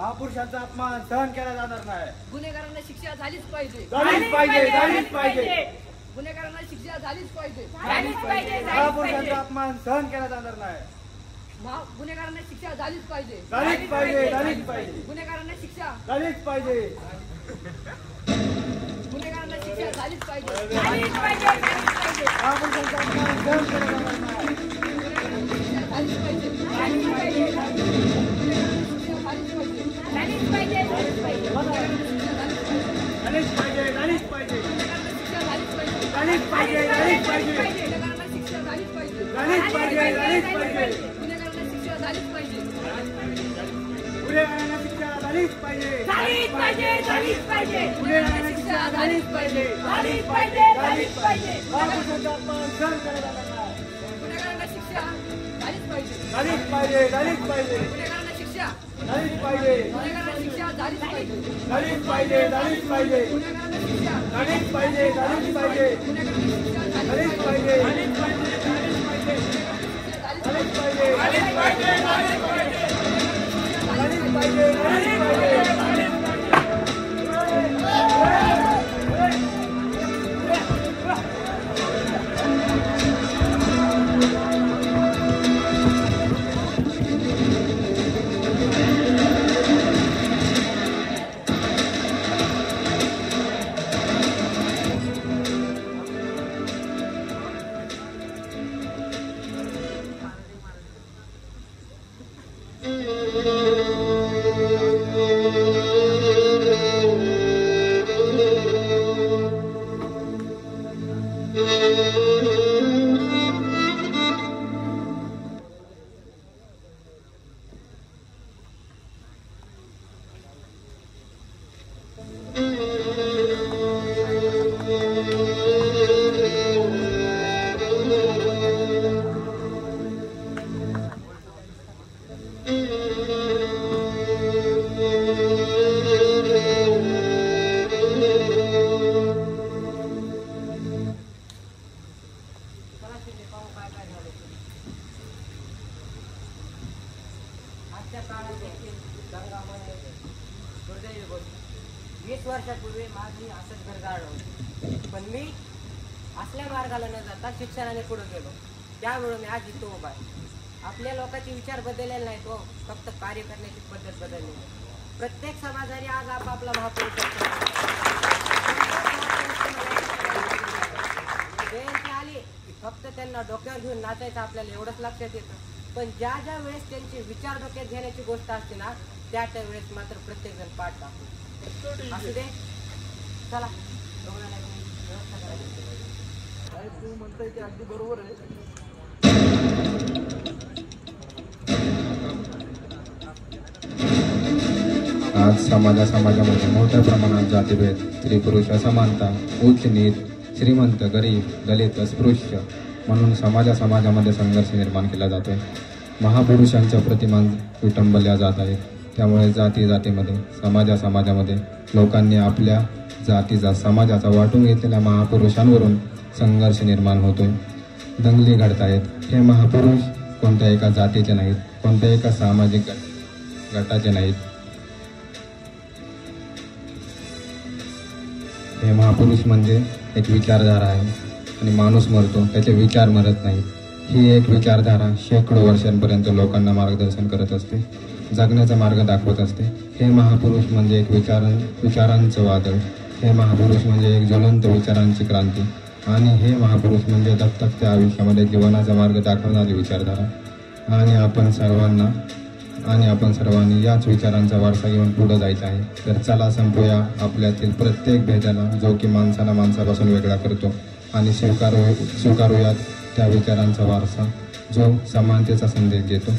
महापुरुषांचा अपमान सहन केला जाणार नाही. गुन्हेगारांना शिक्षा झालीच पाहिजे. झालीच पाहिजे, झालीच पाहिजे. गुन्हेगारांना शिक्षा झालीच पाहिजे. महापुरुषांचा अपमान सहन केला जाणार नाही. गुन्हेगारांना शिक्षा झालीच पाहिजे. झालीच पाहिजे, झालीच पाहिजे. गुन्हेगारांना शिक्षा झालीच पाहिजे. गुन्हेगारांना शिक्षा झालीच पाहिजे. महापुरुषांचा अपमान सहन केला जाणार नाही. झालीच पाहिजे. झालीच पाहिजे. झालीच पाहिजे. झालीच पाहिजे. झालीच पाहिजे, झालीच पाहिजे. झालीच पाहिजे. झालीच पाहिजे, झालीच पाहिजे. गुन्हेगारांना शिक्षा झालीच पाहिजे. झालीच पाहिजे, झालीच पाहिजे. गुन्हेगारांना शिक्षा झालीच पाहिजे. गुन्हेगारांना शिक्षा झालीच पाहिजे. झालीच पाहिजे. झालीच पाहिजे. गुन्हेगारांना शिक्षा झालीच पाहिजे. झालीच पाहिजे. झालीच पाहिजे. महापुरुषांचा अपमान सहन केला जाणार नाही. गुन्हेगारांना शिक्षा झालीच पाहिजे. झालीच पाहिजे, झालीच पाहिजे. गुन्हेगारांना शिक्षा झालीच पाहिजे. गुन्हेगारांना शिक्षा झालीच पाहिजे. झालीच पाहिजे, झालीच पाहिजे. गुन्हेगारांना शिक्षा झालीच पाहिजे, झालीच पाहिजे. गुन्हेगारांना शिक्षा झालीच पाहिजे. झालीच पाहिजे, झालीच पाहिजे. झालीच पाहिजे. झालीच पाहिजे, झालीच पाहिजे. झालीच पाहिजे, झालीच पाहिजे. आजच्या काळात देखील गंगामध्ये दुर्दैवी गोष्ट 20 वर्षापूर्वी माझी असंच घर गाड होती, पण मी असल्या मार्गाला न जाता शिक्षणाने पुढे गेलो. त्यामुळे मी आज इथं उभा आहे. आपल्या लोकांचे विचार बदललेले नाहीत हो, फक्त कार्य करण्याची पद्धत बदलली. प्रत्येक समाजाने आज आपापला महापुरुष जयंती आली की फक्त त्यांना डोक्यावर घेऊन नाचायचं आपल्याला एवढंच लक्षात येतं. पण ज्या ज्या वेळेस त्यांचे विचार डोक्यात घेण्याची गोष्ट असते ना, त्या त्या वेळेस मात्र प्रत्येक जण पाठ टाकतो. असू दे, चला व्यवस्था करायची. तू म्हणताय की अगदी बरोबर आहे. आज समाजामध्ये मोठ्या प्रमाणात जातीभेद, स्त्री पुरुष असमानता, उच्च नीच, श्रीमंत गरीब, दलित अस्पृश्य म्हणून समाजामध्ये संघर्ष निर्माण केला जातोय. महापुरुषांच्या प्रतिमा विटंबल्या जात आहेत. त्यामुळे जातीमध्ये समाजामध्ये लोकांनी आपल्या जातीचा समाजाचा वाटून घेतलेल्या महापुरुषांवरून संघर्ष निर्माण होतोय. दंगली घडतायत. हे महापुरुष कोणत्या एका जातीचे नाहीत, कोणत्या एका सामाजिक गटाचे नाहीत. हे महापुरुष म्हणजे एक विचारधारा आहे आणि माणूस मरतो, त्याचे विचार मरत नाहीत. ही एक विचारधारा शेकडो वर्षांपर्यंत लोकांना मार्गदर्शन करत असते, जगण्याचा मार्ग दाखवत असते. हे महापुरुष म्हणजे एक विचारांचं वादळ. हे महापुरुष म्हणजे एक ज्वलंत विचारांची क्रांती. आणि हे महापुरुष म्हणजे दत्तकच्या आयुष्यामध्ये जीवनाचा मार्ग दाखवणारी विचारधारा. आणि आपण सर्वांनी याच विचारांचा वारसा घेऊन पुढे जायचं आहे. तर चला संपूया आपल्यातील प्रत्येक भेदाला, जो की माणसाला माणसापासून वेगळा करतो, आणि स्वीकारूयात त्या विचारांचा वारसा जो समानतेचा संदेश देतो.